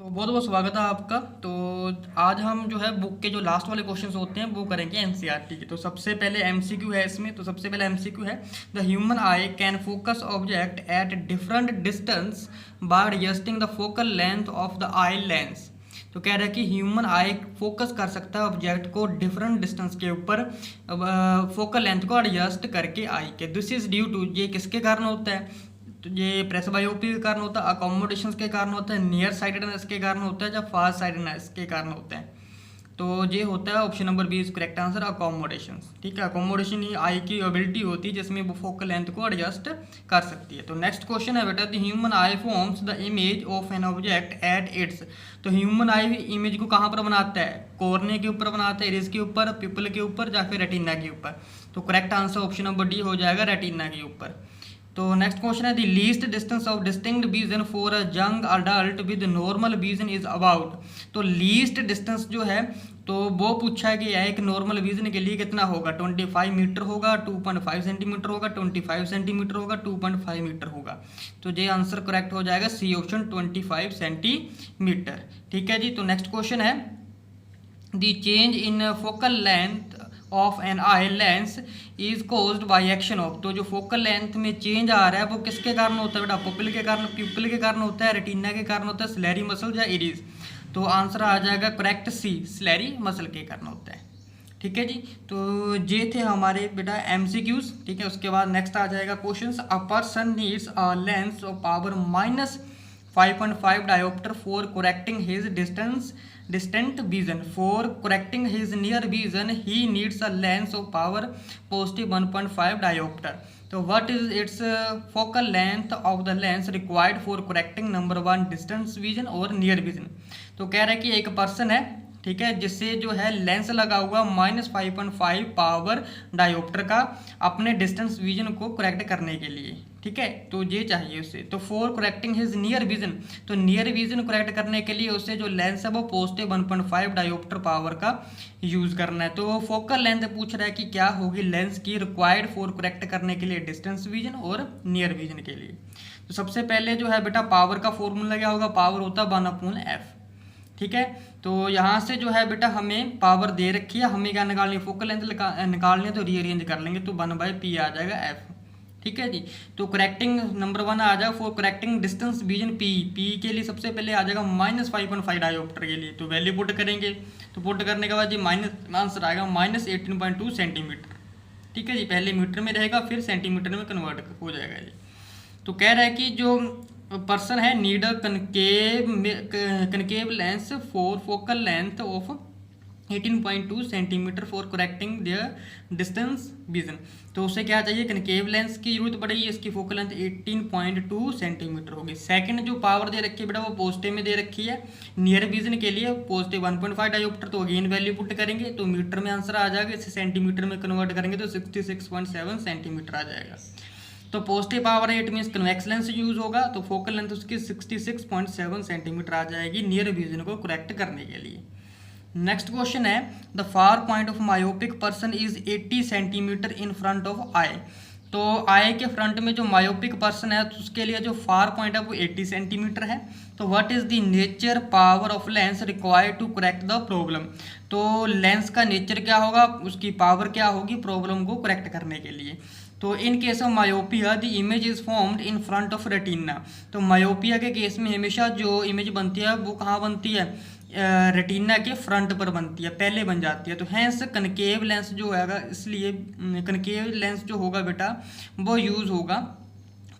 तो बहुत बहुत स्वागत है आपका। तो आज हम जो है बुक के जो लास्ट वाले क्वेश्चंस होते हैं वो करेंगे एनसीईआरटी के। तो सबसे पहले एमसीक्यू है इसमें। तो सबसे पहले एमसीक्यू है, the human I can focus object at different distance by adjusting the focal length of the eye lens. तो कह रहा है कि ह्यूमन आई फोकस कर सकता है ऑब्जेक्ट को डिफरेंट डिस्टेंस के ऊपर फोकल लेंथ को एडजस्ट करके आई के। दिस इज ड्यू टू, ये किसके कारण होता है? तो ये प्रेसबायोपी के कारण होता है, अकोमोडेशन के कारण होता है, नियर साइडेडनेस के कारण होता है, या फार साइडेडनेस के कारण होता है। तो ये होता है option number B is correct answer, accommodation. ठीक है, अकोमोडेशन ही आई की एबिलिटी होती है जिसमें वो फोकल लेंथ को एडजस्ट कर सकती है। तो नेक्स्ट क्वेश्चन है बेटा, the human I forms the image of an object at its. तो ह्यूमन आई इमेज को कहाँ पर बनाता है? कॉर्निया के ऊपर बनाता है, इरिस के ऊपर, पिपल के ऊपर, या फिर रेटिना के ऊपर। तो correct answer option number D हो जाएगा, रेटिना के ऊपर। तो नेक्स्ट क्वेश्चन है, the least distance of distinct vision for a young adult with normal vision is about. तो लीस्ट डिस्टेंस जो है तो वो पूछा है कि एक नॉर्मल विजन के लिए कितना होगा? 25 मीटर होगा, 2.5 सेंटीमीटर होगा, 25 सेंटीमीटर होगा, 2.5 मीटर होगा। तो ये आंसर करेक्ट हो जाएगा सी ऑप्शन, 25 सेंटीमीटर। ठीक है जी। तो नेक्स्ट क्वेश्चन है, the change in focal length of an eye lens is caused by action of. तो जो फोकल लेंथ में चेंज आ रहा है वो किसके कारण होता है बेटा? पपिल के कारण, प्यूपिल के कारण होता है, रेटिना के कारण होता है, स्लेरी मसल या इरिस। तो आंसर आ जाएगा करेक्ट सी, स्लेरी मसल के कारण होता है। ठीक है जी। तो ये थे हमारे बेटा एमसीक्यूज। ठीक है, उसके बाद नेक्स्ट आ जाएगा questions. A person needs a lens of power -5.5 diopter for correcting his distant vision. For correcting his near vision, he needs a lens of power +1.5 diopter. So what is its focal length of the lens required for correcting number 1 distance vision or near vision? तो कह रहा है कि एक person है, ठीक है, जिससे जो है लेंस लगा हुआ -5.5 पावर डायोप्टर का अपने डिस्टेंस विजन को करेक्ट करने के लिए। ठीक है, तो ये चाहिए उसे। तो for correcting his near vision, तो नियर विजन करेक्ट करने के लिए उसे जो लेंस है वो +1.5 डायोप्टर पावर का यूज़ करना है। तो फोकल लेंथ पूछ रहा है कि क्या होगी लेंस की रिक्वायर्ड फॉर करेक्ट करने के लिए डिस्टेंस विजन और नियर विजन के लिए। तो सबसे पहले जो है बेटा पावर का फॉर्मूला क्या होगा? पावर होता है 1/f। ठीक है, तो यहाँ से जो है बेटा हमें पावर दे रखी है, हमें क्या निकालनी है? फोकल लेंथ निकालनी है, तो रीअरेंज कर लेंगे तो 1/p आ जाएगा f। ठीक है जी। तो करेक्टिंग नंबर 1 आ जाएगा for correcting distance vision p के लिए सबसे पहले आ जाएगा -5.5 डायोप्टर के लिए। तो वैल्यू पुट करेंगे, तो पुट करने के बाद जी माइनस आंसर आएगा -18.2 सेंटीमीटर। ठीक है जी, पहले मीटर में रहेगा फिर सेंटीमीटर में कन्वर्ट हो जाएगा जी। तो कह रहा है कि जो पर्सन है need concave lens for focal length of 18.2 centimetre for correcting their distance vision. तो उसे क्या चाहिए? कनकेव लेंस की जरूरत पड़ेगी, इसकी फोकल लेंथ 18.2 सेंटीमीटर होगी। सेकंड जो पावर दे रखी है बेटा वो पॉजिटिव में दे रखी है, नियर विजन के लिए +1.5 डायोप्टर। तो अगेन वैल्यू पुट करेंगे तो मीटर में आंसर आ जाएगा, इसे सेंटीमीटर में कन्वर्ट करेंगे तो 66.7 सेंटीमीटर आ जाएगा। तो पॉजिटिव पावर है, it means convex lens use होगा, तो फोकल लेंथ उसकी 66.7 सेंटीमीटर आ जाएगी नियर विजन को करेक्ट करने के लिए। नेक्स्ट क्वेश्चन है, the far point of myopic person is 80 centimetre in front of eye. तो आई के फ्रंट में जो मायोपिक पर्सन है तो उसके लिए जो फार पॉइंट है वो 80 सेंटीमीटर है। तो what is the nature power of lens required to correct the problem. तो लेंस का नेचर क्या होगा, उसकी पावर क्या होगी प्रॉब्लम को करेक्ट करने के लिए। तो in case of myopia the image is formed in front of retina. तो मायोपिया के केस में हमेशा जो इमेज बनती है वो कहाँ बनती है? रेटिना के फ्रंट पर बनती है, पहले बन जाती है। तो हैंस कनकेव लेंस जो है, इसलिए कनकेव लेंस जो होगा बेटा वो यूज़ होगा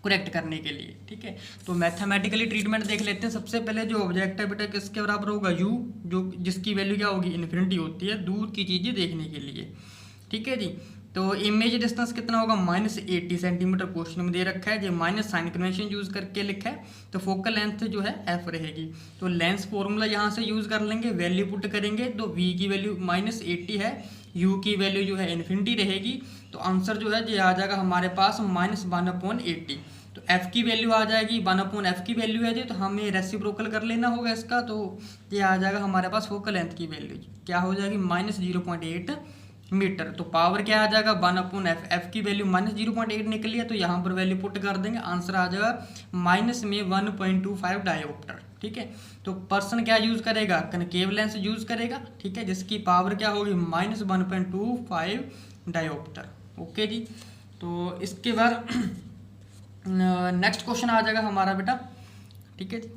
करेक्ट करने के लिए। ठीक है, तो मैथमेटिकली ट्रीटमेंट देख लेते हैं। सबसे पहले जो ऑब्जेक्ट है बेटा किसके बराबर होगा? u, जो जिसकी वैल्यू क्या होगी? इन्फिनिटी होती है दूर की चीज़ें देखने के लिए। ठीक है जी। तो इमेज डिस्टेंस कितना होगा? -80 सेंटीमीटर क्वेश्चन में दे रखा है, जो माइनस साइन कन्वेंशन यूज करके लिखा है। तो फोकल लेंथ जो है f रहेगी। तो लेंस फॉर्मूला यहाँ से यूज कर लेंगे, वैल्यू पुट करेंगे तो v की वैल्यू -80 है, u की वैल्यू जो है इन्फिनिटी रहेगी। तो आंसर जो है ये आ जाएगा हमारे पास -1/80। तो f की वैल्यू आ जाएगी 1/f की वैल्यू है जी, तो हमें रेसिप्रोकल कर लेना होगा इसका। तो ये आ जाएगा हमारे पास फोकल लेंथ की वैल्यू क्या हो जाएगी? -0.8 मीटर। तो पावर क्या आ जाएगा? 1/f। f की वैल्यू -0.8 निकली है तो यहाँ पर वैल्यू पुट कर देंगे, आंसर आ जाएगा माइनस में 1.25 डायोप्टर। ठीक है। तो पर्सन क्या यूज़ करेगा, कनकेव लेंस यूज़ करेगा, ठीक है, जिसकी पावर क्या होगी -1.25 डायोप्टर। ओके जी। तो इसके बाद नेक्स्ट क्वेश्चन आ जाएगा हमारा बेटा, ठीक है जी।